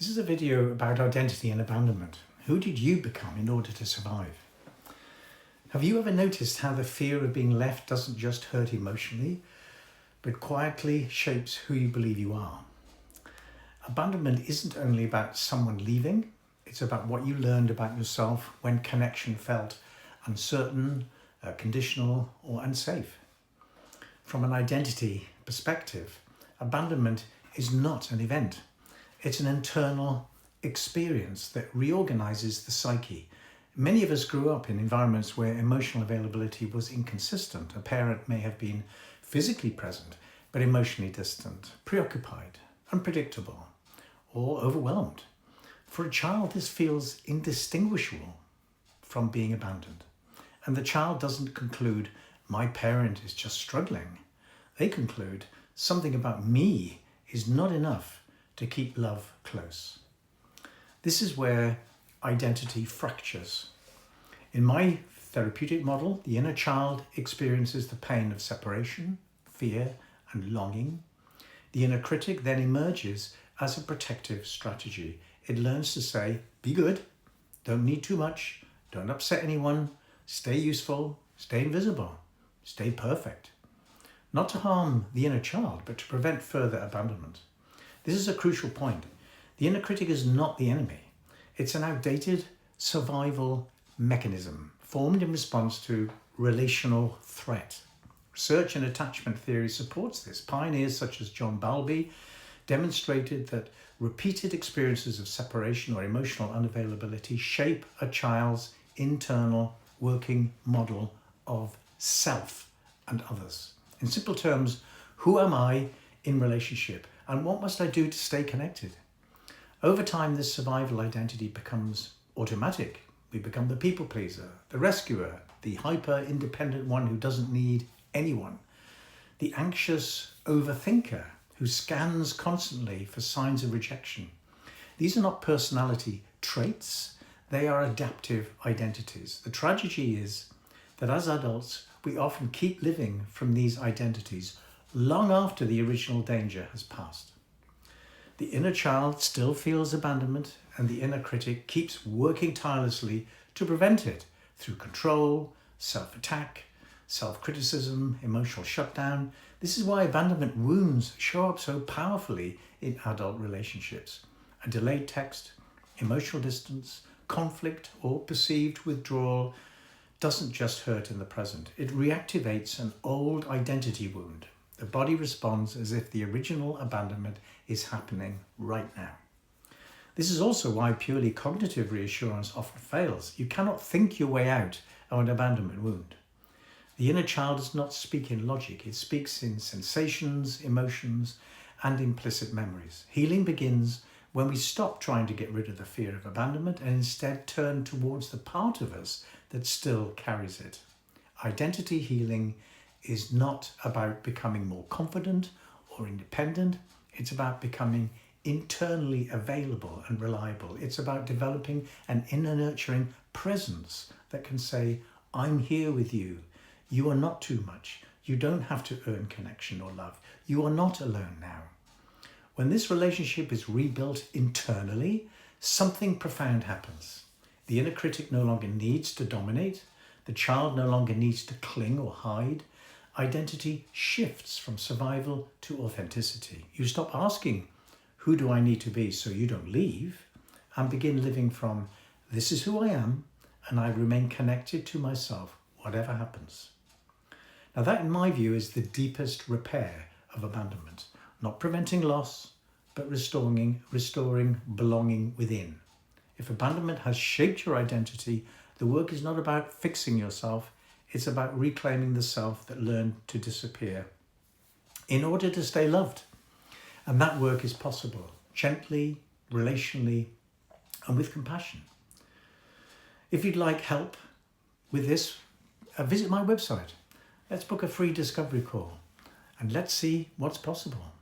This is a video about identity and abandonment. Who did you become in order to survive? Have you ever noticed how the fear of being left doesn't just hurt emotionally, but quietly shapes who you believe you are? Abandonment isn't only about someone leaving, it's about what you learned about yourself when connection felt uncertain, conditional, or unsafe. From an identity perspective, abandonment is not an event. It's an internal experience that reorganizes the psyche. Many of us grew up in environments where emotional availability was inconsistent. A parent may have been physically present, but emotionally distant, preoccupied, unpredictable, or overwhelmed. For a child, this feels indistinguishable from being abandoned. And the child doesn't conclude, my parent is just struggling. They conclude, something about me is not enough to keep love close. This is where identity fractures. In my therapeutic model, the inner child experiences the pain of separation, fear, and longing. The inner critic then emerges as a protective strategy. It learns to say, be good, don't need too much, don't upset anyone, stay useful, stay invisible, stay perfect. Not to harm the inner child, but to prevent further abandonment. This is a crucial point. The inner critic is not the enemy. It's an outdated survival mechanism formed in response to relational threat. Research in attachment theory supports this. Pioneers such as John Bowlby demonstrated that repeated experiences of separation or emotional unavailability shape a child's internal working model of self and others. In simple terms, who am I in relationship and what must I do to stay connected? Over time, this survival identity becomes automatic. We become the people pleaser, the rescuer, the hyper-independent one who doesn't need anyone, the anxious overthinker who scans constantly for signs of rejection. These are not personality traits, they are adaptive identities. The tragedy is that as adults, we often keep living from these identities long after the original danger has passed. The inner child still feels abandonment, and the inner critic keeps working tirelessly to prevent it through control, self-attack, self-criticism, emotional shutdown. This is why abandonment wounds show up so powerfully in adult relationships. A delayed text, emotional distance, conflict, or perceived withdrawal doesn't just hurt in the present. It reactivates an old identity wound. The body responds as if the original abandonment is happening right now. This is also why purely cognitive reassurance often fails. You cannot think your way out of an abandonment wound. The inner child does not speak in logic. It speaks in sensations, emotions, and implicit memories. Healing begins when we stop trying to get rid of the fear of abandonment and instead turn towards the part of us that still carries it. Identity healing is not about becoming more confident or independent. It's about becoming internally available and reliable. It's about developing an inner nurturing presence that can say, I'm here with you. You are not too much. You don't have to earn connection or love. You are not alone now. When this relationship is rebuilt internally, something profound happens. The inner critic no longer needs to dominate. The child no longer needs to cling or hide. Identity shifts from survival to authenticity. You stop asking, who do I need to be so you don't leave? And begin living from, this is who I am, and I remain connected to myself, whatever happens. Now that, in my view, is the deepest repair of abandonment. Not preventing loss, but restoring belonging within. If abandonment has shaped your identity, the work is not about fixing yourself, it's about reclaiming the self that learned to disappear in order to stay loved. And that work is possible, gently, relationally, and with compassion. If you'd like help with this, visit my website. Let's book a free discovery call and let's see what's possible.